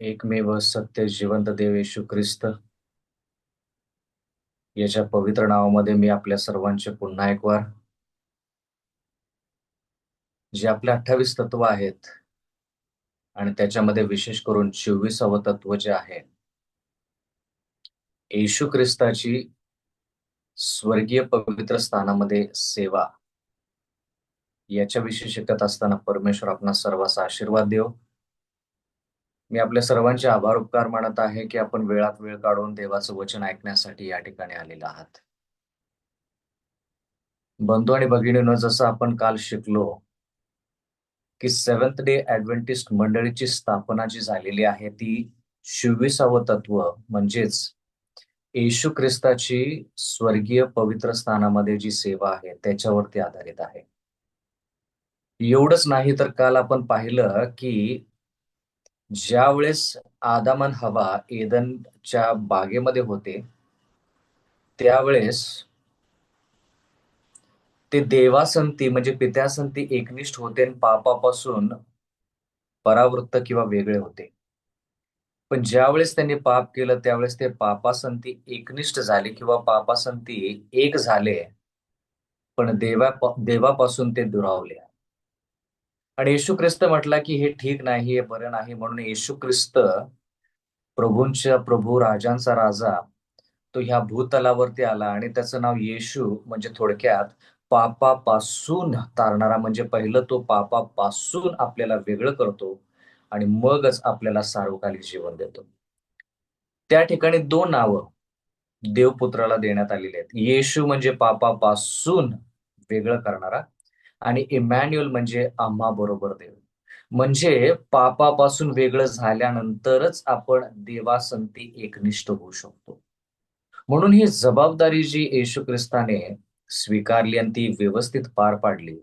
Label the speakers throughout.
Speaker 1: एकमेव सत्य जिवंत देव येशू ख्रिस्त याच्या पवित्र नावामध्ये मी आपल्या सर्वांचे पुन्हा एक वार जे आपले 28 तत्व आहेत आणि त्याच्यामध्ये विशेष करून 24व तत्व जे आहे येशू ख्रिस्ताची स्वर्गीय पवित्र स्थानामध्ये सेवा याच्याविषयी शिकत असताना परमेश्वर आपणा सर्वांचा आशीर्वाद देव. मी आपल्या सर्वांचे आभार उपकार मानत आहे की आपण वेळात वेळ काढून देवाचं वचन ऐकण्यासाठी या ठिकाणी आलेला आहात. बंधू आणि भगिनींनो, जसं आपण काल शिकलो की सेव्हन्थ डे ऍडव्हेंटिस्ट मंडळीची स्थापना जी झालेली आहे ती 24व तत्व म्हणजेच येशू ख्रिस्ताची स्वर्गीय पवित्र स्थानामध्ये जी सेवा आहे त्याच्यावरती आधारित आहे. एवढंच नाही तर काल आपण पाहिलं की ज्या वेळेस आदाम आणि हवा एदनच्या बागेमध्ये होते त्यावेळेस ते देवासंती म्हणजे पित्यासंती एकनिष्ठ होते आणि पापापासून परावृत्त किंवा वेगळे होते. पण ज्यावेळेस त्यांनी पाप केलं त्यावेळेस ते पापासंती एकनिष्ठ झाले किंवा पापासंती एक झाले, पण देवापासून ते दुरावले. आणि येशू ख्रिस्त म्हटला की हे ठीक नाही, हे बरं नाही, म्हणून येशू ख्रिस्त प्रभूंच्या प्रभू राजांचा राजा तो ह्या भूतलावरती आला आणि त्याचं नाव येशू म्हणजे थोडक्यात पापापासून तारणारा, म्हणजे पहिलं तो पापापासून आपल्याला वेगळं करतो आणि मगच आपल्याला सार्वकालिक जीवन देतो. त्या ठिकाणी दोन नावं देवपुत्राला देण्यात आलेली आहेत. येशू म्हणजे पापापासून वेगळं करणारा आणि इमॅन्युअल म्हणजे आम्हा बरोबर देव. म्हणजे पापापासून वेगळं झाल्यानंतरच आपण देवासंती एकनिष्ठ होऊ शकतो. म्हणून ही जबाबदारी जी येशू ख्रिस्ताने स्वीकारली आणि ती व्यवस्थित पार पाडली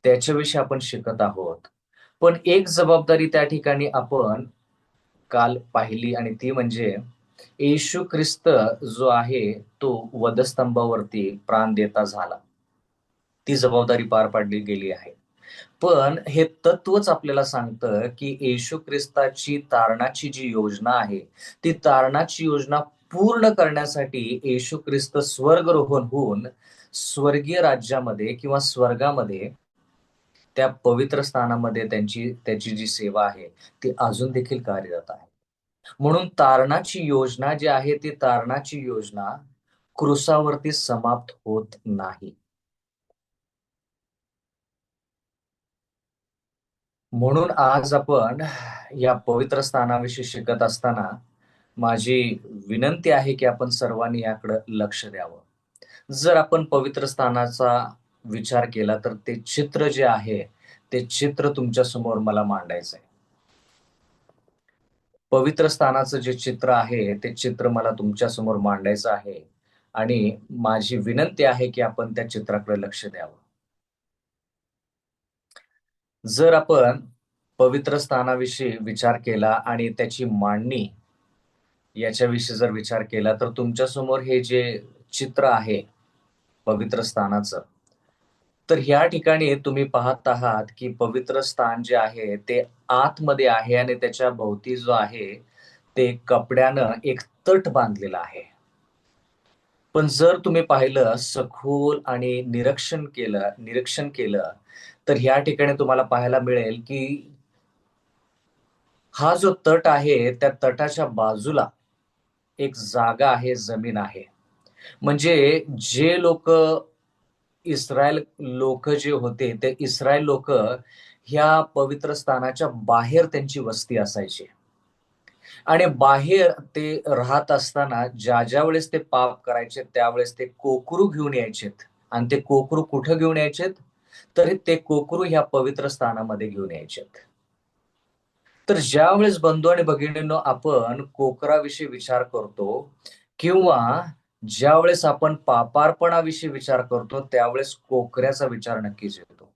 Speaker 1: त्याच्याविषयी आपण शिकत आहोत. पण एक जबाबदारी त्या ठिकाणी आपण काल पाहिली आणि ती म्हणजे येशू ख्रिस्त जो आहे तो वधस्तंभावरती प्राण देता झाला. ती जबाबदारी पार पाडली गेली आहे. पण हे तत्वच आपल्याला सांगतं की येशू ख्रिस्ताची तारणाची जी योजना आहे ती तारणाची योजना पूर्ण करण्यासाठी येशू ख्रिस्त स्वर्गरोहण होऊन स्वर्गीय राज्यामध्ये किंवा स्वर्गामध्ये त्या पवित्र स्थानामध्ये त्याची जी सेवा आहे ती अजून देखील कार्यरत आहे. म्हणून तारणाची योजना जी आहे ती तारणाची योजना क्रुसावरती समाप्त होत नाही. म्हणून आज आपण या पवित्र स्थानाविषयी शिकत असताना माझी विनंती आहे की आपण सर्वांनी याकडे लक्ष द्यावं. जर आपण पवित्र स्थानाचा विचार केला तर ते चित्र जे आहे ते चित्र तुमच्या समोर मला मांडायचं आहे. पवित्र स्थानाचं जे चित्र आहे ते चित्र मला तुमच्या समोर मांडायचं आहे आणि माझी विनंती आहे की आपण त्या चित्राकडे लक्ष द्यावं. जर आपण पवित्र स्थानाविषयी विचार केला आणि त्याची मांडणी याच्याविषयी जर विचार केला तर तुमच्या समोर हे जे चित्र आहे पवित्र स्थानाचं, तर ह्या ठिकाणी तुम्ही पाहत आहात की पवित्र स्थान जे आहे ते आतमध्ये आहे आणि त्याच्या भोवती जो आहे ते कपड्यानं एक तट बांधलेला आहे. पण जर तुम्ही पाहिलं सखोल आणि निरीक्षण केलं तर ह्या ठिकाणी तुम्हाला पाहायला मिळेल की हा जो तट आहे त्या तटाच्या बाजूला एक जागा आहे, जमीन आहे. म्हणजे जे लोक इस्रायल लोक जे होते ते इस्रायल लोक ह्या पवित्र स्थानाच्या बाहेर त्यांची वस्ती असायची आणि बाहेर ते राहत असताना ज्या वेळेस ते पाप करायचे त्यावेळेस ते कोकरू घेऊन यायचेत. आणि ते कोकरू कुठं घेऊन यायचेत? तर ते कोकरू ह्या पवित्र स्थानामध्ये घेऊन यायचेत. तर ज्यावेळेस बंधू आणि भगिनींनो आपण कोकराविषयी विचार करतो किंवा ज्यावेळेस आपण पापार्पणाविषयी विचार करतो त्यावेळेस कोकऱ्याचा विचार नक्कीच येतो.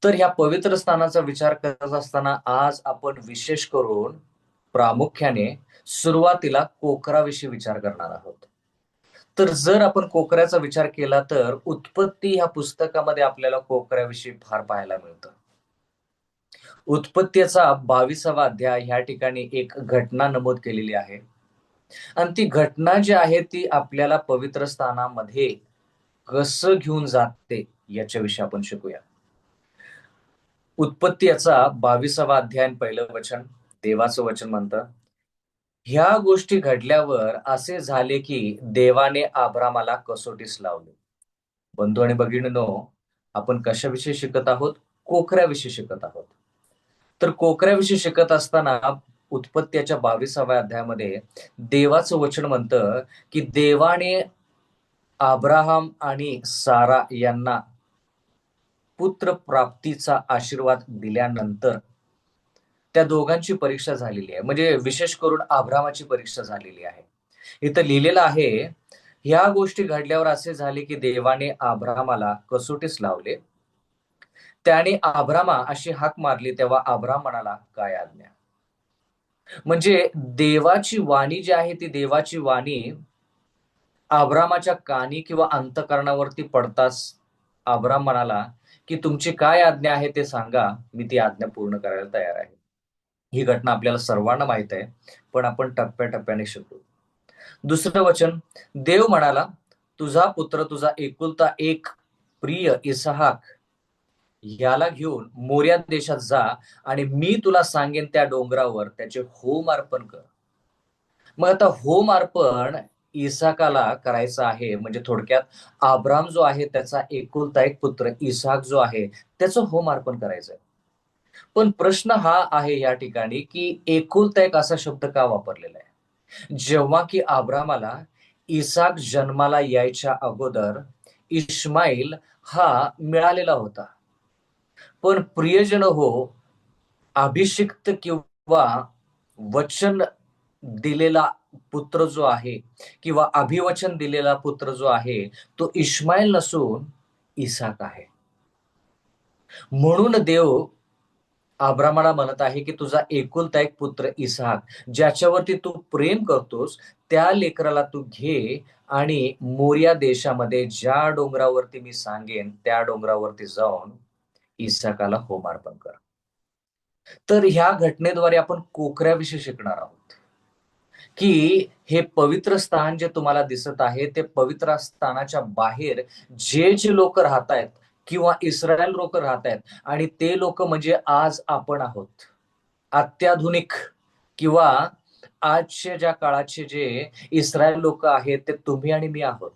Speaker 1: तर ह्या पवित्र स्थानाचा विचार करत असताना आज आपण विशेष करून प्रामुख्याने सुरुवातीला कोकराविषयी विचार करणार आहोत. तर जर आपण कोकऱ्याचा विचार केला तर उत्पत्ती ह्या पुस्तकामध्ये आपल्याला कोकऱ्याविषयी फार पाहायला मिळतं. उत्पत्तीचा 22वा अध्याय ह्या ठिकाणी एक घटना नमूद केलेली आहे आणि ती घटना जी आहे ती आपल्याला पवित्र स्थानामध्ये कसं घेऊन जाते याच्याविषयी आपण शिकूया. उत्पत्तीचा 22वा अध्याय आणि पहिलं वचन, देवाचं वचन म्हणतं, ह्या गोष्टी घडल्यावर असे झाले की देवाने अब्रामाला कसोटीस लावले. बंधू आणि भगिनींनो, आपण कशाविषयी शिकत आहोत? कोकऱ्याविषयी शिकत आहोत. तर कोकऱ्याविषयी शिकत असताना उत्पत्तीच्या 22व्या अध्यायामध्ये देवाचं वचन म्हणतं की देवाने अब्राहम आणि सारा यांना पुत्र प्राप्तीचा आशीर्वाद दिल्यानंतर त्या दोघांची परीक्षा झालेली आहे. म्हणजे विशेष करून अब्रामाची परीक्षा झालेली आहे. इथं लिहिलेलं आहे, ह्या गोष्टी घडल्यावर असे झाले की देवाने अब्रामाला कसोटीस लावले. त्याने अब्रामा अशी हाक मारली, तेव्हा अब्राम म्हणाला, काय आज्ञा? म्हणजे देवाची वाणी जी आहे ती देवाची वाणी अब्रामाच्या कानी किंवा अंतःकरणावरती पडताच अब्राम म्हणाला की तुमची काय आज्ञा आहे ते सांगा, मी ती आज्ञा पूर्ण करायला तयार आहे. ही घटना आपल्याला सर्वांना माहित आहे, पण आपण टप्प्याटप्प्याने शिकू. दुसरं वचन, देव म्हणाला, तुझा पुत्र, तुझा एकुलता एक प्रिय इसहाक याला घेऊन मोर्या देशात जा आणि मी तुला सांगेन त्या डोंगरावर त्याचे होम अर्पण कर. मग आता होम अर्पण इसाकाला करायचं आहे, म्हणजे थोडक्यात अब्राम जो आहे त्याचा एकुलता एक पुत्र इसाक जो आहे त्याचं होम अर्पण करायचंय. पण प्रश्न हा आहे या ठिकाणी की एकुलता एक असा शब्द का वापरलेला आहे, जेव्हा की अब्रामाला इसाक जन्माला यायच्या अगोदर इस्माईल हा मिळालेला होता. पण प्रियजन हो, अभिषिक्त किंवा वचन दिलेला पुत्र जो आहे किंवा अभिवचन दिलेला पुत्र जो आहे तो इस्माईल नसून इसाक आहे. म्हणून देव अब्रामाला म्हणत आहे की तुझा एकुलता एक पुत्र इसहाक, ज्याच्यावरती तू प्रेम करतोस, त्या लेकराला तू घे आणि मोरिया देशामध्ये ज्या डोंगरावरती मी सांगेन त्या डोंगरावरती जाऊन इसाकाला होमार्पण कर. तर ह्या घटनेद्वारे आपण कोकऱ्याविषयी शिकणार आहोत की हे पवित्र स्थान जे तुम्हाला दिसत आहे ते पवित्र स्थानाच्या बाहेर जे जे लोक राहत आहेत किंवा इस्रायल लोक राहत आहेत, आणि ते लोक म्हणजे आज आपण आहोत. अत्याधुनिक किंवा आजच्या ज्या काळाचे जे इस्रायल लोक आहेत ते तुम्ही आणि मी आहोत.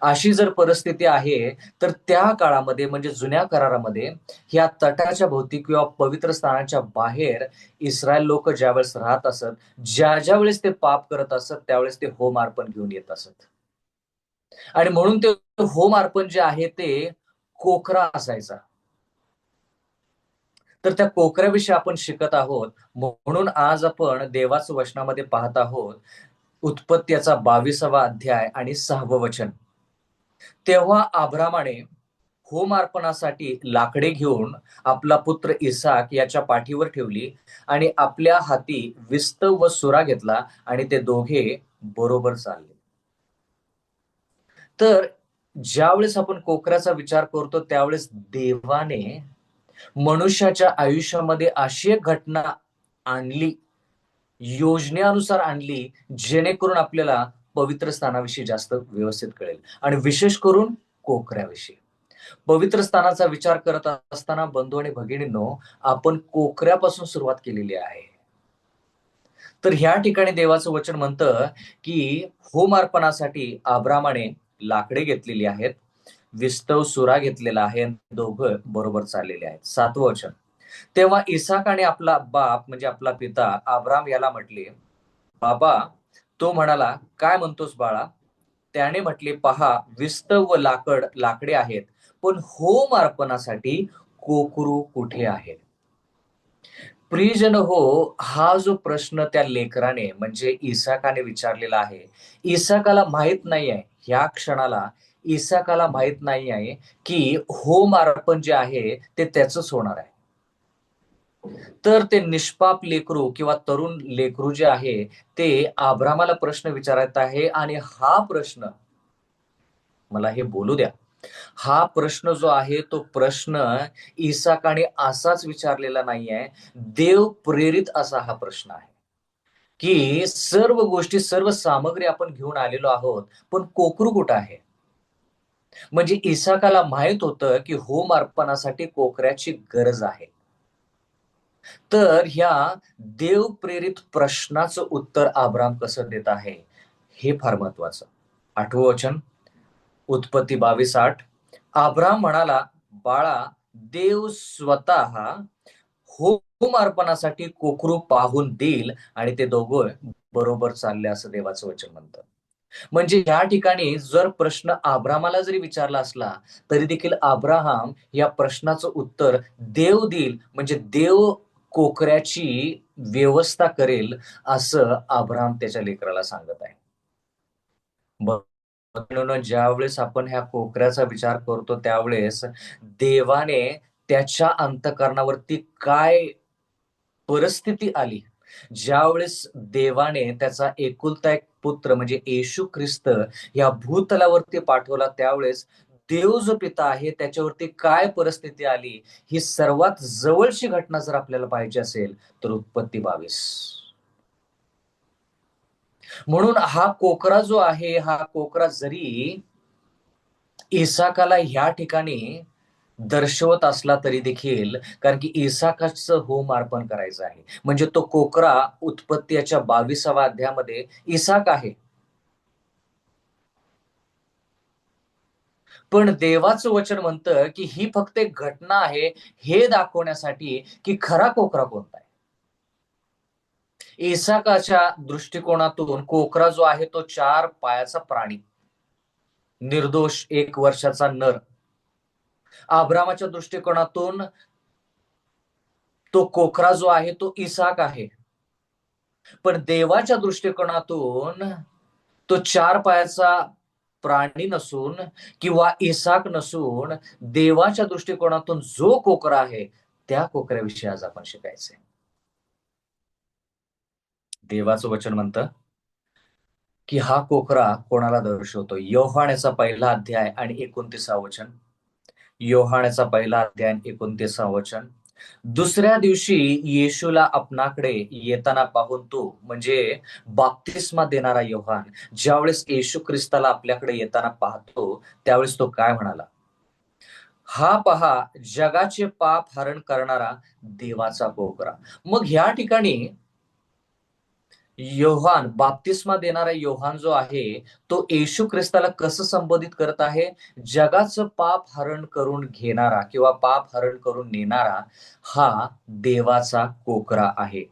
Speaker 1: अशी जर परिस्थिती आहे तर त्या काळामध्ये म्हणजे जुन्या करारामध्ये ह्या तटाच्या भोवती किंवा पवित्र स्थानाच्या बाहेर इस्रायल लोक ज्यावेळेस राहत असत, ज्या वेळेस ते पाप करत असत त्यावेळेस ते होम अर्पण घेऊन येत असत. आणि म्हणून ते होम अर्पण जे आहे ते कोकरा असायचा. तर त्या कोकऱ्याविषयी आपण शिकत आहोत. म्हणून आज आपण देवाचं वचनामध्ये पाहत आहोत उत्पत्तीचा 22वा अध्याय आणि 6वं वचन. तेव्हा अब्रामाने होम अर्पणासाठी लाकडे घेऊन आपला पुत्र इसाक याच्या पाठीवर ठेवली आणि आपल्या हाती विस्तव व सुरा घेतला आणि ते दोघे बरोबर चालले. तर ज्यावेळेस आपण कोकऱ्याचा विचार करतो त्यावेळेस देवाने मनुष्याच्या आयुष्यामध्ये अशी एक घटना आणली, योजनेनुसार आणली, जेणेकरून आपल्याला पवित्र स्थानाविषयी जास्त व्यवस्थित कळेल आणि विशेष करून कोकऱ्याविषयी. पवित्र स्थानाचा विचार करत असताना बंधू आणि भगिनींनो, आपण कोकऱ्यापासून सुरुवात केलेली आहे. तर ह्या ठिकाणी देवाचं वचन म्हणतं की होम अर्पणासाठी अब्रामाने लाकडे घेतलेली आहेत, विस्तव सुरा घेतलेला आहे, दोघं बरोबर चाललेले आहेत. 7वं वचन, तेव्हा इसाकाने आपला बाप म्हणजे आपला पिता अब्राम याला म्हटले, बाबा. तो म्हणाला, काय म्हणतोस बाळा? त्याने म्हटले, पहा, विस्तव व लाकडे आहेत, पण होम अर्पणासाठी कोकरू कुठे आहे? प्रियजन हो, हा जो प्रश्न त्या लेकराने म्हणजे इसाकाने विचारलेला आहे, इसाकाला माहित नाही आहे, ह्या क्षणाला इसाकाला माहित नाही आहे की होम अर्पण जे आहे ते त्याचंच होणार आहे. तर ते निष्पाप लेकरू किंवा तरुण लेकरू जे आहे ते अब्रामाला प्रश्न विचारत आहे आणि हा प्रश्न, मला हे बोलू द्या, हा प्रश्न जो आहे तो प्रश्न इसाकाने असाच विचारलेला नाहीये, देव प्रेरित असा हा प्रश्न आहे, की सर्व गोष्टी सर्व सामग्री आपण घेऊन आलेलो आहोत, पण कोकरू कुठं आहे? म्हणजे इसाकाला माहित होतं की होम अर्पणासाठी कोकऱ्याची गरज आहे. तर ह्या देवप्रेरित प्रश्नाचं उत्तर अब्राम कसं देत आहे, हे फार महत्वाचं. 8वं वचन, उत्पत्ती 22:8. अब्राम म्हणाला, बाळा, देव स्वतः होम अर्पणासाठी कोकरू पाहून देईल आणि ते दोघं बरोबर चालले, असं देवाचं वचन म्हणतं. म्हणजे या ठिकाणी जर प्रश्न अब्रामाला जरी विचारला असला, तरी देखील अब्राहम या प्रश्नाचं उत्तर देव देईल, म्हणजे देव कोकऱ्याची व्यवस्था करेल, असं अब्राहम त्याच्या लेकराला सांगत आहे. म्हणून ज्यावेळेस आपण ह्या कोकऱ्याचा विचार करतो, त्यावेळेस देवाने त्याच्या अंतःकरणावरती काय परिस्थिती आली, ज्यावेळेस देवाने त्याचा एकुलता एक पुत्र म्हणजे येशू ख्रिस्त या भूतलावरती पाठवला, त्यावेळेस देव जो पिता आहे त्याच्यावरती काय परिस्थिती आली, ही सर्वात जवळची घटना जर आपल्याला पाहिजे असेल तर उत्पत्ती 22. म्हणून हा कोकरा जो आहे, हा कोकरा जरी इसाकाला ह्या ठिकाणी दर्शवत असला तरी देखील, कारण की इसाकाचं होम अर्पण करायचं आहे, म्हणजे तो कोकरा उत्पत्ती याच्या 22व्या अध्यायामध्ये इसाक आहे. पण देवाचं वचन म्हणतं की ही फक्त एक घटना आहे, हे दाखवण्यासाठी की खरा कोकरा कोणता आहे. इसाकाच्या दृष्टिकोनातून कोकरा जो आहे तो 4 पायाचा प्राणी, निर्दोष 1 वर्षाचा नर. अब्रामाच्या दृष्टिकोनातून तो कोकरा जो आहे तो इसाक आहे. पण देवाच्या दृष्टिकोनातून तो 4 पायाचा प्राणी नसून किंवा इसाक नसून, देवाच्या दृष्टिकोनातून जो कोकरा आहे, त्या कोकऱ्याविषयी आज आपण शिकायचंय. देवाचं वचन म्हणतं की हा कोकरा कोणाला दर्शवतो. योहाण्याचा 1 अध्याय आणि 29वं वचन. योहाण्याचा 1 अध्याय आणि 29वं वचन. दुसऱ्या दिवशी येशूला आपणाकडे येताना पाहून तो, म्हणजे बाप्तिस्मा देणारा योहान, ज्यावेळेस येशू ख्रिस्ताला आपल्याकडे येताना पाहतो, त्यावेळेस तो काय म्हणाला? हा पहा, जगाचे पाप हरण करणारा देवाचा कोकरा. मग ह्या ठिकाणी योहान, बाप्तिस्मा देणारा योहान जो आहे, तो येशू ख्रिस्ताला कसं संबोधित करत आहे? जगाचं पाप हरण करून घेणारा किंवा पाप हरण करून नेणारा हा देवाचा कोकरा आहे.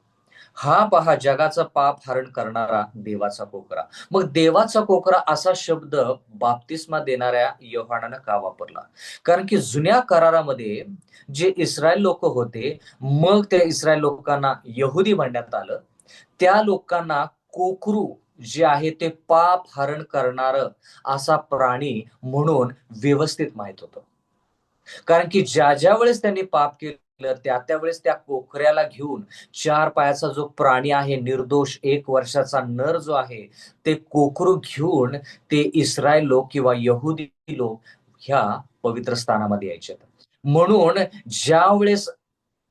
Speaker 1: हा पहा, जगाचं पाप हरण करणारा देवाचा कोकरा. मग देवाचा कोकरा असा शब्द बाप्तिस्मा देणाऱ्या योहानानं का वापरला? कारण की जुन्या करारामध्ये जे इस्रायल लोक होते, मग त्या इस्रायल लोकांना यहुदी म्हणण्यात आलं. त्या लोकांना कोकरू जे आहे ते पाप हरण करणारं असा प्राणी म्हणून व्यवस्थित माहित होतं. कारण की ज्या वेळेस त्यांनी पाप केलं, त्या वेळेस त्या कोकऱ्याला घेऊन 4 पायाचा जो प्राणी आहे, निर्दोष 1 वर्षाचा नर जो आहे, ते कोकरू घेऊन ते इस्रायल लोक किंवा यहुदी लोक ह्या पवित्र स्थानामध्ये यायचे. म्हणून ज्यावेळेस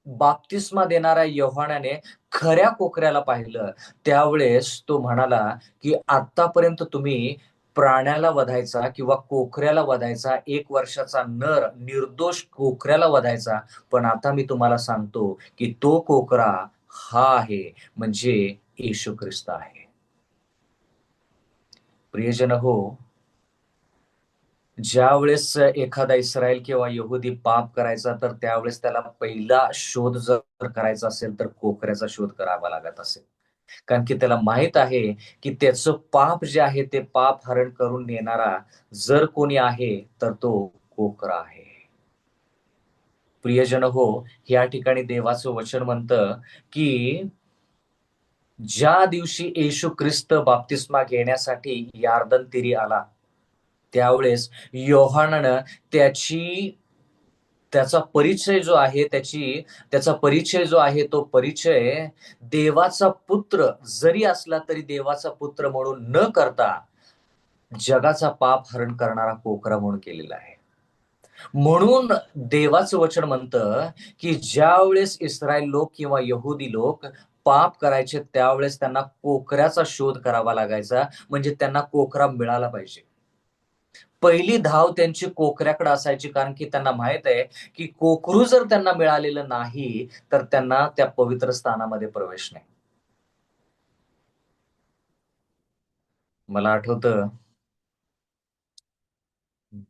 Speaker 1: बाप्तिस्मा देणाऱ्या योहानाने खऱ्या कोकऱ्याला पाहिलं, त्यावेळेस तो म्हणाला की आतापर्यंत तुम्ही प्राण्याला वधायचा किंवा कोकऱ्याला वधायचा, 1 वर्षाचा नर निर्दोष कोकऱ्याला वधायचा, पण आता मी तुम्हाला सांगतो की तो कोकरा हा आहे, म्हणजे येशू ख्रिस्त आहे. प्रियजन हो, ज्यावेळेस एखादा इस्रायल किंवा यहुदी पाप करायचा, तर त्यावेळेस त्याला पहिला शोध जर करायचा असेल तर कोकऱ्याचा शोध करावा लागत असेल. कारण की त्याला माहित आहे की त्याचं पाप जे आहे ते पाप हरण करून नेणारा जर कोणी आहे तर तो कोकरा आहे. प्रियजन हो, या ठिकाणी देवाचं वचन म्हणतं की ज्या दिवशी येशू ख्रिस्त बाप्तिस्मा घेण्यासाठी यार्दन तीरी आला, त्यावेळेस योहानानं त्याचा परिचय जो आहे, त्याचा परिचय जो आहे, तो परिचय देवाचा पुत्र जरी असला तरी देवाचा पुत्र म्हणून न करता जगाचा पाप हरण करणारा कोकरा म्हणून केलेला आहे. म्हणून देवाचं वचन म्हणतं की ज्यावेळेस इस्रायल लोक किंवा यहुदी लोक पाप करायचे त्यावेळेस त्यांना कोकऱ्याचा शोध करावा लागायचा, म्हणजे त्यांना कोकरा मिळाला पाहिजे. पहिली धाव त्यांची कोकऱ्याकडे असायची, कारण की त्यांना माहित आहे की कोकरू जर त्यांना मिळालेलं नाही तर त्यांना त्या पवित्र स्थानामध्ये प्रवेश नाही. मला आठवतं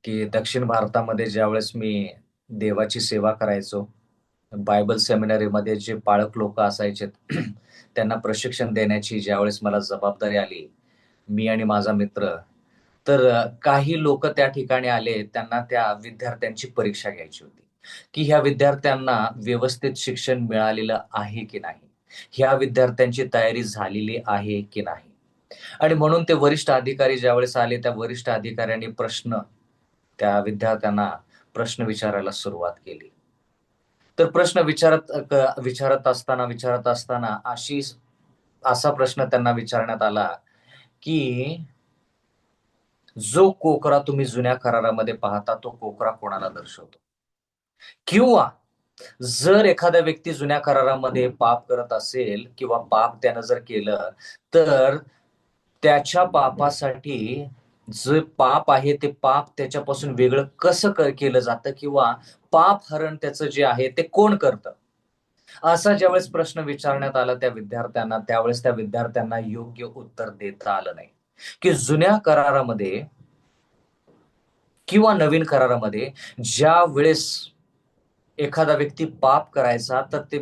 Speaker 1: की दक्षिण भारतामध्ये ज्यावेळेस मी देवाची सेवा करायचो, बायबल सेमिनरीमध्ये जे पाळक लोक असायचे त्यांना प्रशिक्षण देण्याची ज्यावेळेस मला जबाबदारी आली, मी आणि माझा मित्र, तर काही लोक त्या ठिकाणी आले. त्यांना त्या विद्यार्थ्यांची परीक्षा घ्यायची होती, की ह्या विद्यार्थ्यांना व्यवस्थित शिक्षण मिळालेलं आहे की नाही, ह्या विद्यार्थ्यांची तयारी झालेली आहे की नाही. आणि म्हणून ते वरिष्ठ अधिकारी ज्यावेळेस आले, त्या वरिष्ठ अधिकाऱ्यांनी त्या विद्यार्थ्यांना प्रश्न विचारायला सुरुवात केली. तर प्रश्न विचारत असताना असा प्रश्न त्यांना विचारण्यात आला, की जो कोकरा तुम्ही जुन्या करारामध्ये पाहता, तो कोकरा कोणाला दर्शवतो? किंवा जर एखादा व्यक्ती जुन्या करारामध्ये पाप करत असेल किंवा पाप त्यानं जर केलं, तर त्याच्या पापासाठी जे पाप आहे, ते पाप त्याच्यापासून वेगळं कसं केलं जातं, किंवा पाप हरण त्याचं जे आहे ते कोण करतं? असा ज्यावेळेस प्रश्न विचारण्यात आला त्या विद्यार्थ्यांना, त्यावेळेस त्या विद्यार्थ्यांना योग्य उत्तर देता आलं नाही. की जुन्या करारामध्ये किंवा नवीन करारामध्ये ज्या वेळेस एखादा व्यक्ती पाप करायचा, तर ते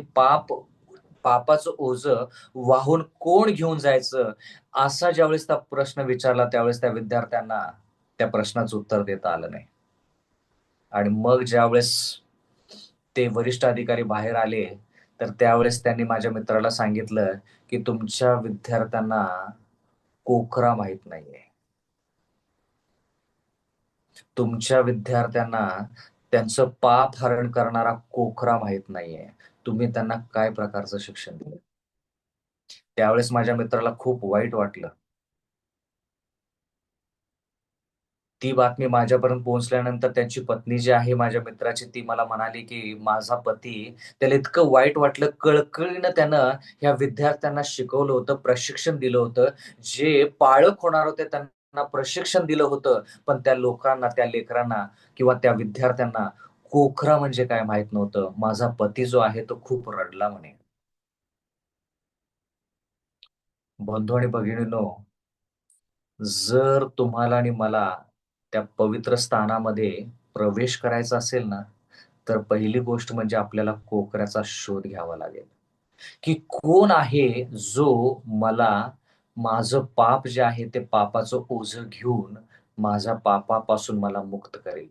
Speaker 1: पापाचं ओझं वाहून कोण घेऊन जायचं, असा ज्यावेळेस त्या प्रश्न विचारला, त्यावेळेस त्या विद्यार्थ्यांना त्या प्रश्नाचं उत्तर देता आलं नाही. आणि मग ज्यावेळेस ते वरिष्ठ अधिकारी बाहेर आले, तर त्यावेळेस त्यांनी माझ्या मित्राला सांगितलं, की तुमच्या विद्यार्थ्यांना कोकरा माहीत नाहीये. तुमच्या विद्यार्थ्यांना त्यांचं पाप हरण करणारा कोकरा माहीत नाहीये. तुम्ही त्यांना काय प्रकारचं शिक्षण दिलं? त्यावेळेस माझ्या मित्राला खूप वाईट वाटलं. ती बातमी माझ्यापर्यंत पोहोचल्यानंतर त्याची पत्नी जी आहे माझ्या मित्राची, ती मला म्हणाली, की माझा पती, त्याला इतकं वाईट वाटलं, कळकळीनं त्यानं ह्या विद्यार्थ्यांना शिकवलं होतं, प्रशिक्षण दिलं होतं. जे पाळक होणार होते त्यांना प्रशिक्षण दिलं होतं, पण त्या लोकांना, त्या लेकरांना किंवा त्या विद्यार्थ्यांना कोकरा म्हणजे काय माहीत नव्हतं. माझा पती जो आहे तो खूप रडला म्हणे. बंधू आणि भगिनींनो, जर तुम्हाला आणि मला त्या पवित्र स्थानामध्ये प्रवेश करायचा असेल ना, तर पहिली गोष्ट म्हणजे आपल्याला कोकऱ्याचा शोध घ्यावा लागेल, की कोण आहे जो मला माझं पाप जे आहे ते पापाचं ओझं घेऊन माझ्या पापापासून मला मुक्त करेल.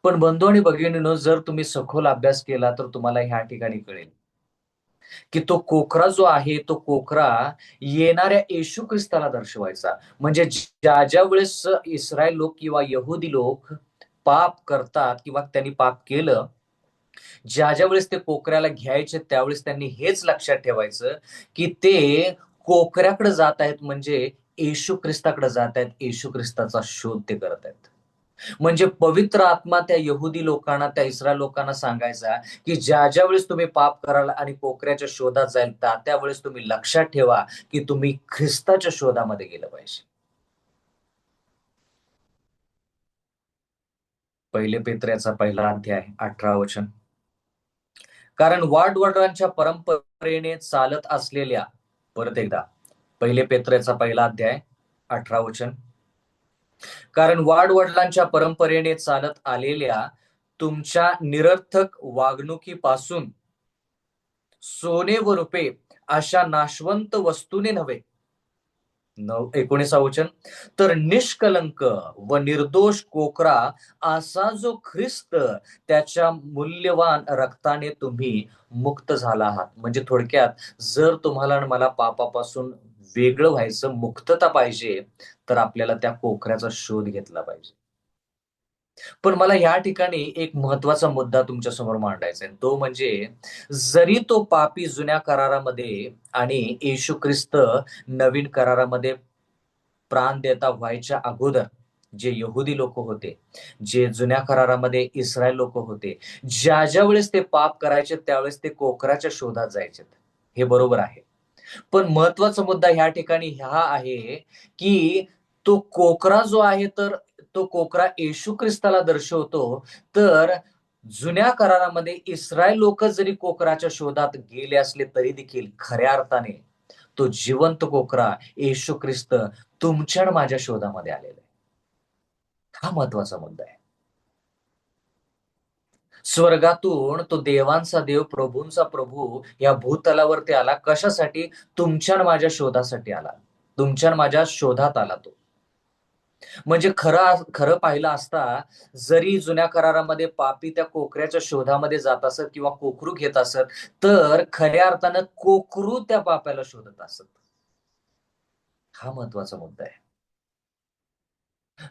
Speaker 1: पण बंधू आणि भगिनींनो, जर तुम्ही सखोल अभ्यास केला तर तुम्हाला ह्या ठिकाणी कळेल, की तो कोकरा जो आहे, तो कोकरा येणाऱ्या येशू ख्रिस्ताला दर्शवायचा. म्हणजे ज्या वेळेस इस्रायल लोक किंवा यहुदी लोक पाप करतात किंवा त्यांनी पाप केलं, ज्या वेळेस ते कोकऱ्याला घ्यायचे त्यावेळेस त्यांनी हेच लक्षात ठेवायचं, की ते कोकऱ्याकडे जात आहेत, म्हणजे येशू ख्रिस्ताकडे जात आहेत. येशू ख्रिस्ताचा शोध ते करत आहेत. म्हणजे पवित्र आत्मा त्या यहुदी लोकांना, त्या इस्रायल लोकांना सांगायचा, की ज्या वेळेस तुम्ही पाप कराल आणि कोकऱ्याच्या शोधात जाईल, त्यावेळेस तुम्ही लक्षात ठेवा, की तुम्ही ख्रिस्ताच्या शोधामध्ये गेलं पाहिजे. पहिले पेत्र्याचा पहिला अध्याय 18 वचन. कारण वाडवडिलांच्या परंपरेने चालत असलेल्या, परत एकदा, पहिले पेत्र्याचा पहिला अध्याय 18 वचन. कारण वाडवडिलांच्या परंपरेने चालत आलेल्या तुमच्या निरर्थक वागणुकीपासून सोने व रुपे अशा नाशवंत वस्तूने नव्हे. 19 वचन. तर निष्कलंक व निर्दोष कोकरा असा जो ख्रिस्त त्याच्या मूल्यवान रक्ताने तुम्ही मुक्त झाला आहात. म्हणजे थोडक्यात, जर तुम्हाला आणि मला पापापासून वेगळं व्हायचं, मुक्तता पाहिजे, तर आपल्याला त्या कोकऱ्याचा शोध घेतला पाहिजे. पण मला या ठिकाणी एक महत्वाचा मुद्दा तुमच्या समोर मांडायचा आहे. तो म्हणजे, जरी तो पापी जुन्या करारामध्ये आणि येशू ख्रिस्त नवीन करारामध्ये प्राण देता व्हायच्या अगोदर, जे यहुदी लोक होते, जे जुन्या करारामध्ये इस्रायल लोक होते, ज्या वेळेस ते पाप करायचे त्यावेळेस ते कोकराच्या शोधात जायचे. हे बरोबर आहे. पण महत्वाचा मुद्दा ह्या ठिकाणी हा आहे की तो कोकरा जो आहे तर तो कोकरा येशू ख्रिस्ताला दर्शवतो. तर जुन्या करारामध्ये इस्रायल लोक जरी कोकराच्या शोधात गेले असले तरी देखील खऱ्या अर्थाने तो जिवंत कोकरा येशू ख्रिस्त तुमच्या आणि माझ्या शोधामध्ये आलेला आहे. हा महत्वाचा मुद्दा आहे. स्वर्गातून तो देवांचा देव, प्रभूंचा प्रभू या भूतलावरती आला. कशासाठी? तुमच्या आणि माझ्या शोधासाठी आला. तुमच्या आणि माझ्या शोधात आला तो. म्हणजे खरं खरं पाहिलं असता जरी जुन्या करारामध्ये पापी त्या कोकऱ्याच्या शोधामध्ये जात असत किंवा कोकरू घेत असत, तर खऱ्या अर्थानं कोकरू त्या पाप्याला शोधत असत. हा महत्वाचा मुद्दा आहे.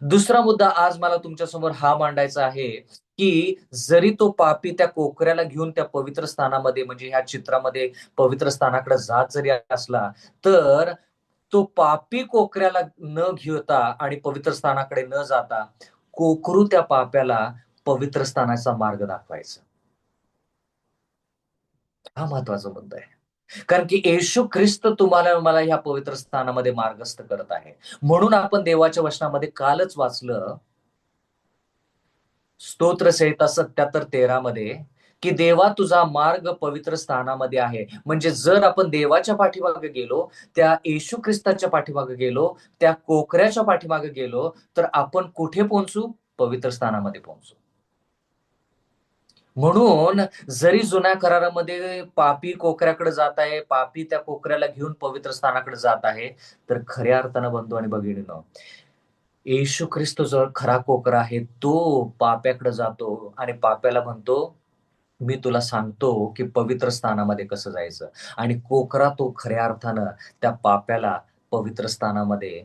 Speaker 1: दुसरा मुद्दा आज मला तुमच्यासमोर हा मांडायचा आहे, की जरी तो पापी त्या कोकऱ्याला घेऊन त्या पवित्र स्थानामध्ये म्हणजे ह्या चित्रामध्ये पवित्र स्थानाकडे जात जरी असला, तर तो पापी कोकऱ्याला न घेता आणि पवित्र स्थानाकडे न जाता कोकरू त्या पाप्याला पवित्र स्थानाचा मार्ग दाखवायचा. हा महत्वाचा मुद्दा आहे. कारण की येशू ख्रिस्त तुम्हाला मला ह्या पवित्र स्थानामध्ये मार्गस्थ करत आहे. म्हणून आपण देवाच्या वचनामध्ये कालच वाचलं, स्तोत्रसंहिता 77:13 मध्ये, की देवा तुझा मार्ग पवित्र स्थानामध्ये आहे. म्हणजे जर आपण देवाच्या पाठीमागे गेलो, त्या येशू ख्रिस्ताच्या पाठीमागे गेलो, त्या कोकऱ्याच्या पाठीमागे गेलो, तर आपण कुठे पोहोचू? पवित्र स्थानामध्ये पोहोचू. म्हणून जरी जुन्या करारामध्ये पापी कोकऱ्याकडे जात आहे, पापी त्या कोकऱ्याला घेऊन पवित्र स्थानाकडे जात आहे, तर खऱ्या अर्थानं बंधू आणि भगिनींनो, येशू ख्रिस्त जो खरा कोकरा आहे, तो पाप्याकडे जातो आणि पाप्याला म्हणतो, मी तुला सांगतो की पवित्र स्थानामध्ये कसं जायचं. आणि कोकरा तो खऱ्या अर्थानं त्या पाप्याला पवित्र स्थानामध्ये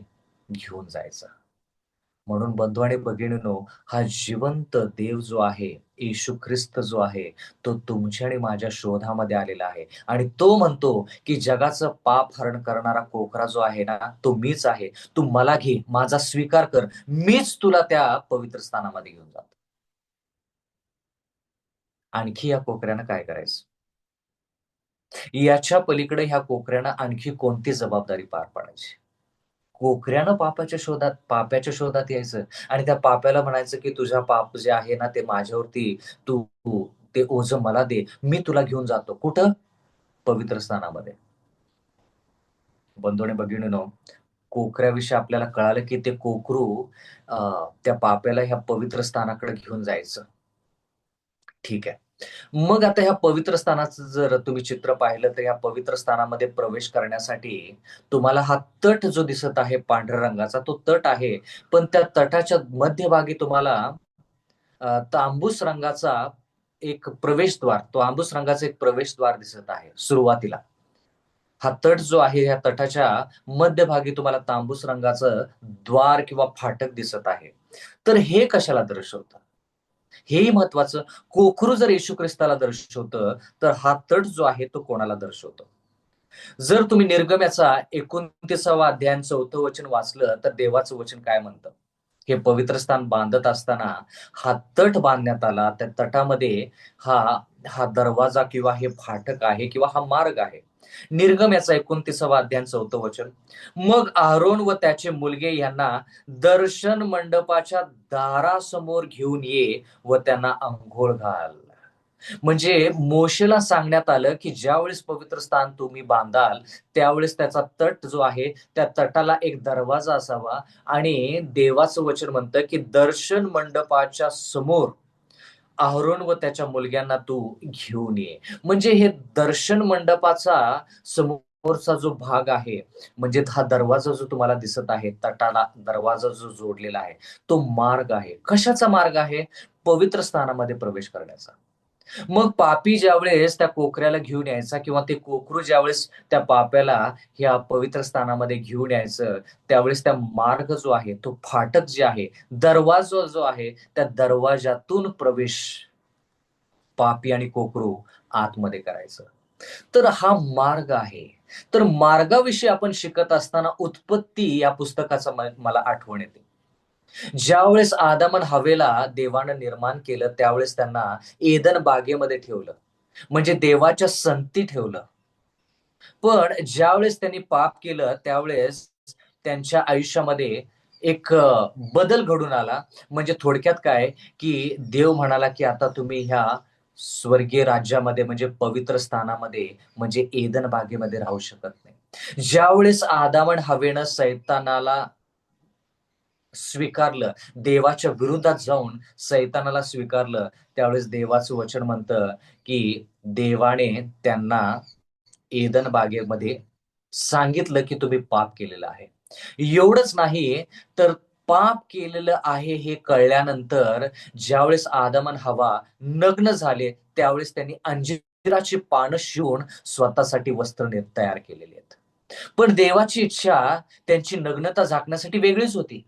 Speaker 1: घेऊन जायचा. म्हणून बंधू आणि भगिनींनो, हा जिवंत देव जो आहे, येशू ख्रिस्त जो आहे, तो तुमच्या आणि माझ्या शोधामध्ये आलेला आहे. आणि तो म्हणतो, की जगाचं पाप हरण करणारा कोकरा जो आहे ना, तो मीच आहे. तू मला घे, माझा स्वीकार कर. मीच तुला त्या पवित्र स्थानामध्ये घेऊन जातो. आणखी या कोकऱ्यानं काय करायचं? याच्या पलीकडे ह्या कोकऱ्यानं आणखी कोणती जबाबदारी पार पाडायची? कोकऱ्यानं पाप्याच्या शोधात यायचं आणि त्या पाप्याला म्हणायचं, की तुझ्या पाप जे आहे ना, ते माझ्यावरती तू ते ओझं मला दे. मी तुला घेऊन जातो. कुठं? पवित्र स्थानामध्ये. बंधू आणि भगिनींनो, कोकऱ्याविषयी आपल्याला कळालं, की ते कोकरू अ, त्या पाप्याला ह्या पवित्र स्थानाकडे घेऊन जायचं. ठीक आहे. मग आता ह्या पवित्र स्थानाचं जर तुम्ही चित्र पाहिलं, तर ह्या पवित्र स्थानामध्ये प्रवेश करण्यासाठी तुम्हाला हा तट जो दिसत आहे पांढऱ्या रंगाचा, तो तट आहे. पण त्या तटाच्या मध्यभागी तुम्हाला तांबूस रंगाचा एक प्रवेशद्वार, तो तांबूस रंगाचा एक प्रवेशद्वार दिसत आहे सुरुवातीला. हा तट जो आहे, या तटाच्या मध्यभागी तुम्हाला तांबूस रंगाचं द्वार किंवा फाटक दिसत आहे. तर हे कशाला दर्शवतं? हेही महत्वाचं. कोकरू जर येशू ख्रिस्ताला दर्शवतं, तर हा तट जो आहे तो कोणाला दर्शवतो? जर तुम्ही निर्गमनाचा 29वा अध्याय 4थं वचन वाचलं, तर देवाचं वचन काय म्हणतं? हे पवित्र स्थान बांधत असताना हा तट बांधण्यात आला. त्या तटामध्ये हा हा दरवाजा किंवा हे फाटक आहे किंवा हा मार्ग आहे. निर्गमनाचा 29वा अध्याय 4थं वचन. मग अहरोन व त्याचे मुलगे यांना दर्शन मंडपाच्या दारासमोर घेऊन ये व त्यांना अंघोळ घाल. म्हणजे मोशेला सांगण्यात आलं, की ज्यावेळेस पवित्र स्थान तुम्ही बांधाल, त्यावेळेस त्याचा तट जो आहे, त्या तटाला एक दरवाजा असावा आणि देवाचं वचन म्हणतं, की दर्शन मंडपाच्या समोर अहरोन व त्याच्या मुलग्यांना तू घेऊन ये. म्हणजे हे दर्शन मंडपाचा समोरचा जो भाग आहे, म्हणजे हा दरवाजा जो तुम्हाला दिसत आहे, तटाला दरवाजा जो जोडलेला आहे, तो मार्ग आहे. कशाचा मार्ग आहे? पवित्र स्थानामध्ये प्रवेश करण्याचा. मग पापी ज्यावेळेस त्या कोकऱ्याला घेऊन यायचा किंवा ते कोकरू ज्यावेळेस त्या पाप्याला ह्या पवित्र स्थानामध्ये घेऊन यायचं, त्यावेळेस त्या मार्ग जो आहे, तो फाटक जे आहे, दरवाजा जो आहे, त्या दरवाजातून प्रवेश पापी आणि कोकरू आतमध्ये करायचं. तर हा मार्ग आहे. तर मार्गाविषयी आपण शिकत असताना उत्पत्ती या पुस्तकाचा मला आठवण येते. ज्यावेळेस आदम आणि हवेला देवानं निर्माण केलं त्यावेळेस त्यांना एदन बागेमध्ये ठेवलं, म्हणजे देवाच्या संगती ठेवलं. पण ज्यावेळेस त्यांनी पाप केलं त्यावेळेस त्यांच्या आयुष्यामध्ये एक बदल घडून आला. म्हणजे थोडक्यात काय, की देव म्हणाला की आता तुम्ही ह्या स्वर्गीय राज्यामध्ये म्हणजे पवित्र स्थानामध्ये म्हणजे एदन बागेमध्ये राहू शकत नाही. ज्यावेळेस आदाम आणि हवेनं सैतानाला स्वीकारलं, देवाच्या विरोधात जाऊन सैतानाला स्वीकारलं, त्यावेळेस देवाचं वचन म्हणतं की देवाने त्यांना एदन बागेमध्ये सांगितलं की तुम्ही पाप केलेलं आहे. एवढंच नाही, तर पाप केलेलं आहे हे कळल्यानंतर ज्यावेळेस आदम आणि हवा नग्न झाले, त्यावेळेस त्यांनी अंजिराची पानं शिवून स्वतःसाठी वस्त्र तयार केलेली आहेत. पण देवाची इच्छा त्यांची नग्नता झाकण्यासाठी वेगळीच होती.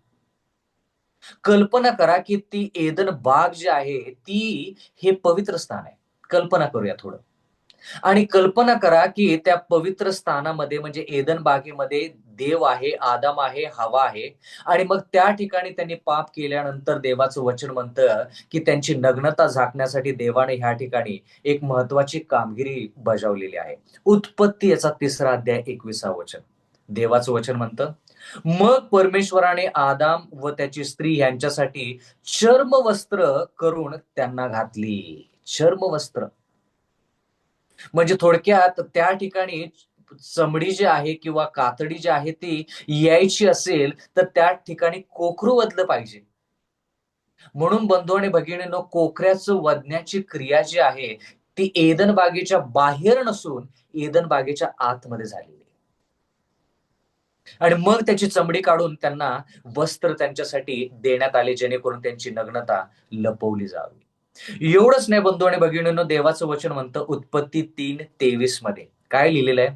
Speaker 1: कल्पना करा की ती एदन बाग जी आहे, ती हे पवित्र स्थान आहे. कल्पना करूया थोडं. आणि कल्पना करा, की त्या पवित्र स्थानामध्ये म्हणजे एदन बागेमध्ये देव आहे, आदम आहे, हवा आहे आणि मग त्या ठिकाणी त्यांनी पाप केल्यानंतर देवाचं वचन म्हणतं, की त्यांची नग्नता झाकण्यासाठी देवाने ह्या ठिकाणी एक महत्वाची कामगिरी बजावलेली आहे. उत्पत्ती याचा 3रा अध्याय 21 वचन. देवाचं वचन म्हणतं, मग परमेश्वराने आदाम व त्याची स्त्री यांच्यासाठी चर्मवस्त्र करून त्यांना घातली. चर्मवस्त्र. म्हणजे थोडक्यात त्या ठिकाणी चमडी जी आहे किंवा कातडी जी आहे ती यायची असेल तर त्या ठिकाणी कोकरू वधलं पाहिजे. म्हणून बंधू आणि भगिनींनो, कोकऱ्याचं वधण्याची क्रिया जी आहे ती एदन बागेच्या बाहेर नसून एदन बागेच्या आतमध्ये झालेली आहे. आणि मग त्याची चमडी काढून त्यांना वस्त्र त्यांच्यासाठी देण्यात आले, जेणेकरून त्यांची नग्नता लपवली जावी. एवढंच नाही बंधू आणि भगिनींनो, देवाचं वचन म्हणतं उत्पत्ती 3:23 मध्ये काय लिहिलेलं आहे,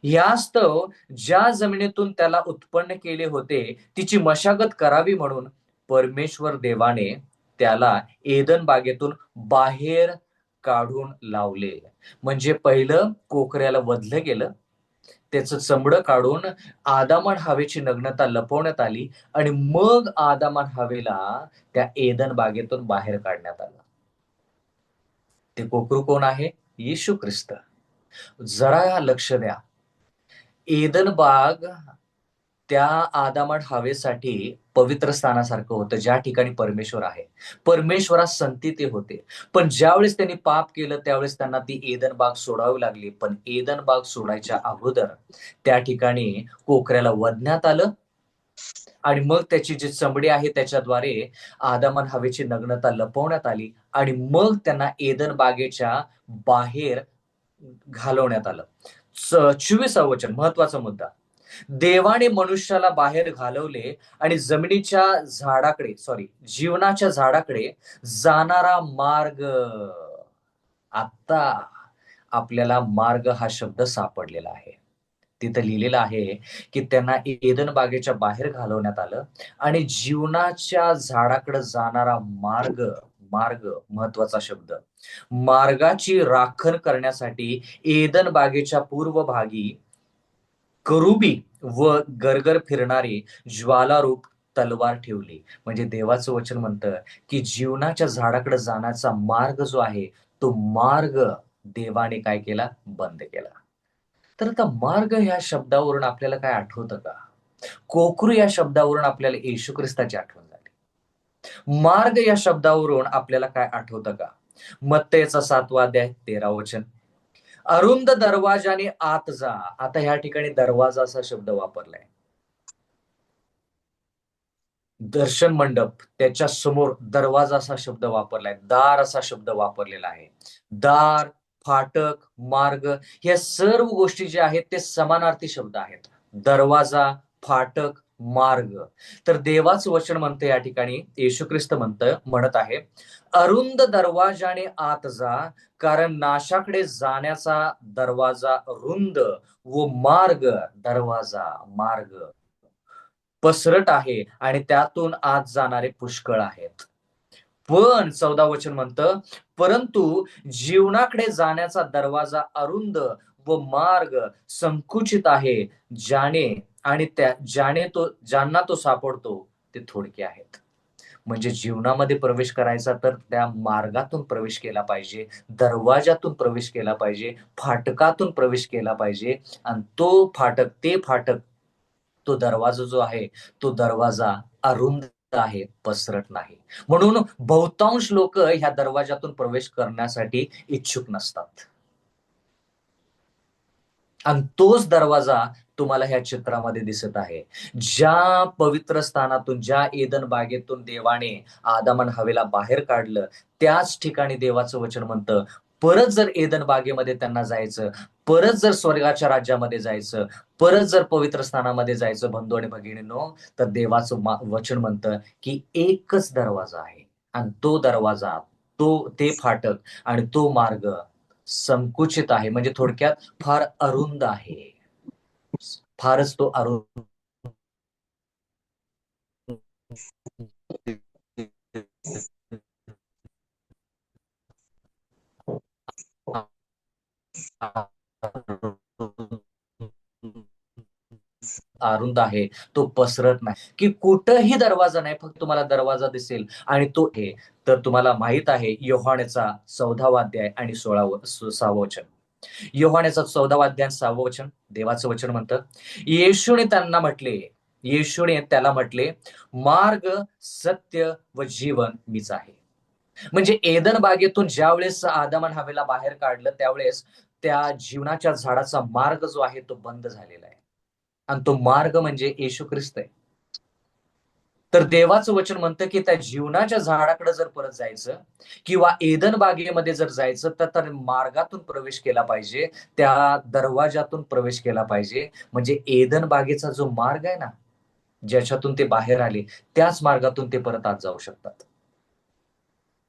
Speaker 1: ह्यास्तव ज्या जमिनीतून त्याला उत्पन्न केले होते तिची मशागत करावी म्हणून परमेश्वर देवाने त्याला एदन बागेतून बाहेर काढून लावले. म्हणजे पहिलं कोकऱ्याला वधलं गेलं, त्याचं चमडं काढून आदाम आणि हवेची नग्नता लपवण्यात आली आणि मग आदाम आणि हवेला त्या एदन बागेतून बाहेर काढण्यात आलं. ते कोकरू कोण आहे? येशू ख्रिस्त. जरा लक्ष द्या. एदन बाग त्या आदाम आणि हवेसाठी पवित्र स्थानासारखं होतं, ज्या ठिकाणी परमेश्वर आहे. परमेश्वरास संगती ते होते. पण ज्यावेळेस त्यांनी पाप केलं त्यावेळेस त्यांना ती एदन बाग सोडावी लागली. पण एदन बाग सोडायच्या अगोदर त्या ठिकाणी कोकऱ्याला वधण्यात आलं आणि मग त्याची जी चमडी आहे त्याच्याद्वारे आदम आणि हवेची नग्नता लपवण्यात आली आणि मग त्यांना एदन बागेच्या बाहेर घालवण्यात आलं. 24 वचन महत्वाचा मुद्दा. देवाने मनुष्याला बाहेर घालवले आणि जमिनीच्या झाडाकडे जीवनाच्या झाडाकडे जाणारा मार्ग. आता आपल्याला मार्ग हा शब्द सापडलेला आहे. तिथं लिहिलेलं आहे की त्यांना एदन बागेच्या बाहेर घालवण्यात आलं आणि जीवनाच्या झाडाकडे जाणारा मार्ग. मार्ग महत्वाचा शब्द. मार्गाची राखण करण्यासाठी एदन बागेच्या पूर्व भागी करुबी व गरगर फिरणारी ज्वालारूप तलवार ठेवली. म्हणजे देवाचं वचन म्हणतं की जीवनाच्या झाडाकडे जाण्याचा मार्ग जो आहे तो मार्ग देवाने काय केला? बंद केला. तर आता मार्ग ह्या शब्दावरून आपल्याला काय आठवतं का? कोकरू या शब्दावरून आपल्याला येशू ख्रिस्ताची आठवण झाली. मार्ग या शब्दावरून आपल्याला काय आठवतं का? मत्तेचा 7वा अध्याय 13 वचन. अरुंद दरवाजाने आत जा. आता ह्या ठिकाणी दरवाजा असा शब्द वापरलाय. दर्शन मंडप त्याच्या समोर दरवाजा असा शब्द वापरलाय. दार असा शब्द वापरलेला आहे. दार, फाटक, मार्ग या सर्व गोष्टी ज्या आहेत ते समानार्थी शब्द आहेत. दरवाजा, फाटक, मार्ग. तर देवाचं वचन म्हणतं या ठिकाणी, येशू ख्रिस्त म्हणत आहे, अरुंद दरवाजाने आत जा, कारण नाशाकडे जाण्याचा दरवाजा रुंद व मार्ग, दरवाजा, मार्ग पसरट आहे आणि त्यातून आत जाणारे पुष्कळ आहेत. पण 14 वचन म्हणतं, परंतु जीवनाकडे जाण्याचा दरवाजा अरुंद व मार्ग संकुचित आहे, ज्याने तो सापडतो ते थोडके आहेत. म्हणजे जीवनामध्ये प्रवेश करायचा तर त्या मार्गातून प्रवेश केला पाहिजे, दरवाजातून प्रवेश केला पाहिजे, फाटकातून प्रवेश केला पाहिजे. आणि तो फाटक, ते फाटक, तो दरवाजा जो आहे, तो दरवाजा अरुंद आहे, पसरट नाही. म्हणून बहुतांश लोक ह्या दरवाजातून प्रवेश करण्यासाठी इच्छुक नसतात. आणि तोच दरवाजा तुम्हाला ह्या चित्रामध्ये दिसत आहे. ज्या पवित्र स्थानातून, ज्या एदन बागेतून देवाने आदम आणि हवेला बाहेर काढलं, त्याच ठिकाणी देवाचं वचन म्हणतं, परत जर एदन बागेमध्ये त्यांना जायचं, परत जर स्वर्गाच्या राज्यामध्ये जायचं, परत जर पवित्र स्थानामध्ये जायचं बंधू आणि भगिनींनो, तर देवाचं वचन म्हणतं की एकच दरवाजा आहे. आणि तो दरवाजा, ते फाटक आणि तो मार्ग संकुचित आहे. म्हणजे थोडक्यात फार अरुंद आहे. फारच तो अरुंद अरुंद आहे, तो पसरत नाही, की कुठंही दरवाजा नाही, फक्त तुम्हाला दरवाजा दिसेल आणि तो आहे. तर तुम्हाला माहित आहे योहानेचा 14वा अध्याय आणि 6वं वचन. योहानेचा 14वा अध्याय 6वं वचन, देवाचं वचन म्हणतं, येशूने त्याला म्हटले, मार्ग, सत्य व जीवन मीच आहे. म्हणजे एदन बागेतून ज्यावेळेस आदम आणि हवेला बाहेर काढलं, त्यावेळेस त्या जीवनाच्या झाडाचा मार्ग जो आहे तो बंद झालेला आहे. आणि तो मार्ग म्हणजे येशू ख्रिस्त आहे. तर देवाचं वचन म्हणतं की त्या जीवनाच्या झाडाकडे जर परत जायचं किंवा एदन बागेमध्ये जर जायचं तर मार्गातून प्रवेश केला पाहिजे, त्या दरवाजातून प्रवेश केला पाहिजे. म्हणजे एदन बागेचा जो मार्ग आहे ना, ज्याच्यातून ते बाहेर आले, त्याच मार्गातून ते परत आत जाऊ शकतात.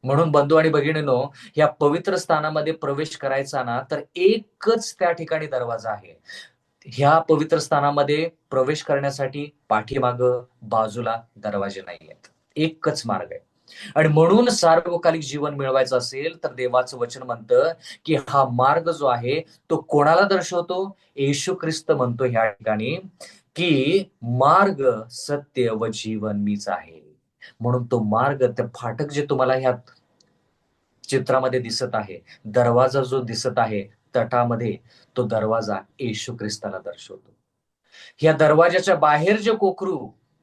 Speaker 1: म्हणून बंधू आणि भगिनींनो, या पवित्र स्थानामध्ये प्रवेश करायचा ना, तर एकच त्या ठिकाणी दरवाजा आहे. ह्या पवित्र स्थानामध्ये प्रवेश करण्यासाठी पाठीमागं, बाजूला दरवाजे नाहीयेत. एकच मार्ग आहे. आणि म्हणून सार्वकालिक जीवन मिळवायचं असेल तर देवाचं वचन म्हणतं की हा मार्ग जो आहे तो कोणाला दर्शवतो? येशू ख्रिस्त म्हणतो ह्या ठिकाणी की मार्ग, सत्य व जीवन मीच आहे. म्हणून तो मार्ग, ते फाटक जे तुम्हाला ह्या चित्रामध्ये दिसत आहे, दरवाजा जो दिसत आहे तटामध्ये, तो दरवाजा येशू ख्रिस्ताला दर्शवतो. या दरवाजाच्या बाहेर जे कोकरू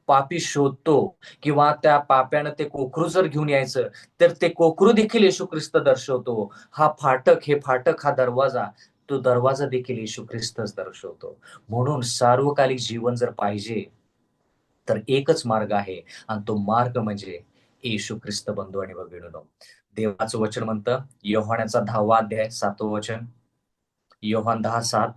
Speaker 1: पापी शोधतो किंवा त्या पाप्यानं ते कोकरू जर घेऊन यायचं, तर ते कोकरू देखील येशू ख्रिस्त दर्शवतो. हा फाटक, हा दरवाजा, तो दरवाजा देखील येशू ख्रिस्तच दर्शवतो. म्हणून सार्वकालिक जीवन जर पाहिजे तर एकच मार्ग आहे आणि तो मार्ग म्हणजे येशू ख्रिस्त. बंधू आणि भगिनींनो, देवाचं वचन म्हणतं, योहानाचा 10वा अध्याय 7वं वचन, योहान 10:7,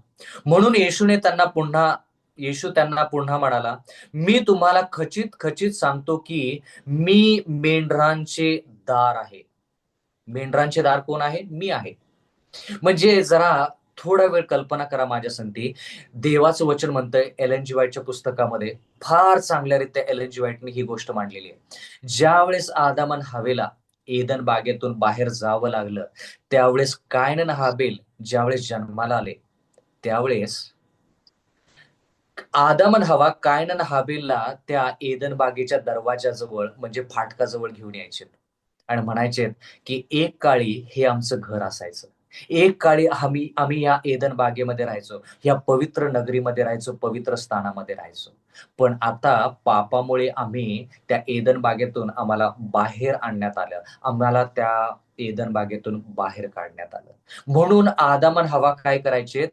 Speaker 1: म्हणून येशू त्यांना पुन्हा म्हणाला, मी तुम्हाला खचित खचित सांगतो की मी मेंढरांचे दार आहे. मेंढरांचे दार कोण आहे? मी आहे. म्हणजे जरा थोडा वेळ कल्पना करा माझ्या संगती. देवाचं वचन म्हणतंय एलन जी व्हाईटच्या पुस्तकामध्ये, फार चांगल्यारीत्या एलन जी व्हाईटने ही गोष्ट मांडलेली आहे. ज्यावेळेस आदम आणि हवेला एदन बागेतून बाहेर जावं लागलं, त्यावेळेस कायन आणि हाबेल ज्यावेळेस जन्माला आले, त्यावेळेस आदम आणि हवा कायन आणि हाबेलला त्या एदन बागेच्या दरवाजाजवळ म्हणजे फाटकाजवळ घेऊन यायचे आणि म्हणायचे की एक काळी हे आमचं घर असायचं. एक काळी आम्ही या एदन बागेमध्ये राहायचो, या पवित्र नगरीमध्ये राहायचो, पवित्र स्थानामध्ये राहायचो. पण आता पापामुळे आम्ही त्या एदन बागेतून आम्हाला बाहेर आणण्यात आलं. आम्हाला त्या एदन बागेतून बाहेर काढण्यात आलं. म्हणून आदम आणि हवा काय करायचे?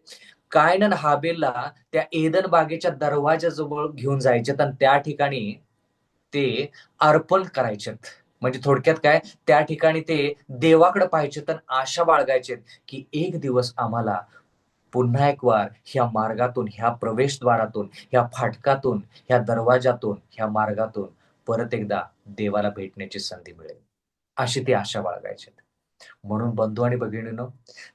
Speaker 1: कायन आणि हाबेलला त्या एदन बागेच्या दरवाजाजवळ घेऊन जायचेत आणि त्या ठिकाणी ते अर्पण करायचेत. म्हणजे थोडक्यात काय, त्या ठिकाणी ते देवाकडे पाहायचेत आणि आशा बाळगायचेत की एक दिवस आम्हाला पुन्हा एक वार ह्या मार्गातून, ह्या प्रवेशद्वारातून, ह्या फाटकातून, ह्या दरवाजातून, ह्या मार्गातून परत एकदा देवाला भेटण्याची संधी मिळेल. अशी ती आशा बाळगायचेत. म्हणून बंधू आणि भगिनींनो,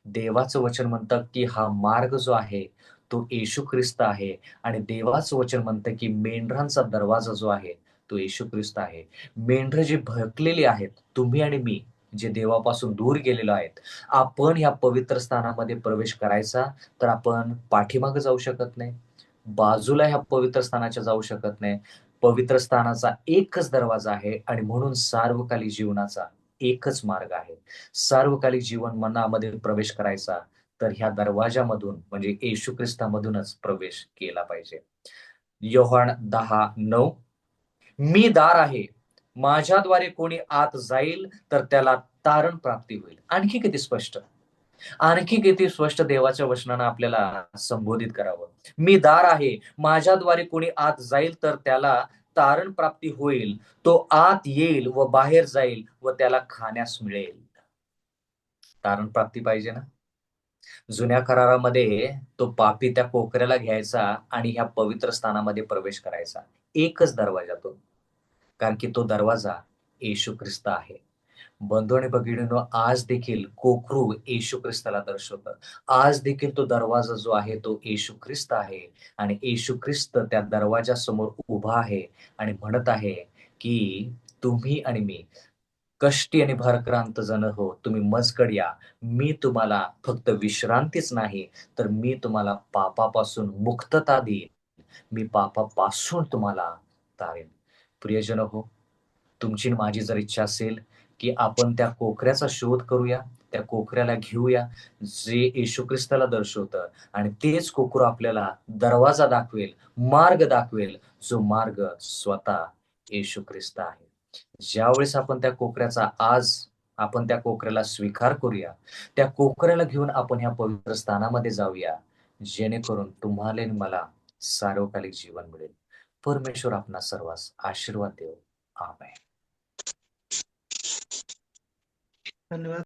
Speaker 1: देवाचं वचन म्हणतं की हा मार्ग जो आहे तो येशू ख्रिस्त आहे. आणि देवाचं वचन म्हणतं की मेंढरांचा दरवाजा जो आहे तो येशू ख्रिस्त आहे. मेंढरं जी भटलेली आहेत, तुम्ही आणि मी जे देवापासून दूर गेलेलो आहेत, आपण ह्या पवित्र स्थानामध्ये प्रवेश करायचा तर आपण पाठीमागे जाऊ शकत नाही, बाजूला ह्या पवित्र स्थानाच्या जाऊ शकत नाही. पवित्र स्थानाचा एकच दरवाजा आहे आणि म्हणून सार्वकालिक जीवनाचा एकच मार्ग आहे. सार्वकालिक जीवन मनामध्ये प्रवेश करायचा तर ह्या दरवाजामधून म्हणजे येशू ख्रिस्तामधूनच प्रवेश केला पाहिजे. योहान 10:9 मी दार आहे. माझ्याद्वारे कोणी आत जाईल तर त्याला तारण प्राप्ती होईल. आणखी किती स्पष्ट देवाच्या वचनानं आपल्याला संबोधित करावं. मी दार आहे. माझ्याद्वारे कोणी आत जाईल तर त्याला तारण प्राप्ती होईल. तो आत येईल व बाहेर जाईल व त्याला खाण्यास मिळेल. तारण प्राप्ती पाहिजे ना. जुन्या करारामध्ये तो पापी त्या कोकऱ्याला घ्यायचा आणि ह्या पवित्र स्थानामध्ये प्रवेश करायचा एकच दरवाजातून. कारण की तो दरवाजा येशू ख्रिस्त आहे. बंधू आणि भगिनींनो, आज देखील कोकरू येशू ख्रिस्ताला दर्शवतं. आज देखील तो दरवाजा जो आहे तो येशू ख्रिस्त आहे आणि येशू ख्रिस्त त्या दरवाजासमोर उभा आहे आणि म्हणत आहे की तुम्ही आणि मी कष्टी आणि भाराक्रांत जण हो, तुम्ही मजकड या. मी तुम्हाला फक्त विश्रांतीच नाही, तर मी तुम्हाला पापापासून मुक्तता देईन. मी पापापासून तुम्हाला तारेन. प्रियजन हो, तुमची आणि माझी जर इच्छा असेल, की आपण त्या कोकऱ्याचा शोध करूया, त्या कोकऱ्याला घेऊया, जे येशू ख्रिस्ताला दर्शवतं आणि तेच कोकरू आपल्याला दरवाजा दाखवेल, मार्ग दाखवेल, जो मार्ग स्वतः येशू ख्रिस्त आहे. ज्यावेळेस आपण त्या कोकऱ्याला स्वीकार करूया, त्या कोकऱ्याला घेऊन आपण ह्या पवित्र स्थानामध्ये जाऊया, जेणेकरून तुम्हाला आणि मला सार्वकालिक जीवन मिळेल. परमेश्वर आपणा सर्वांस आशीर्वाद देवो. आमेन.
Speaker 2: धन्यवाद.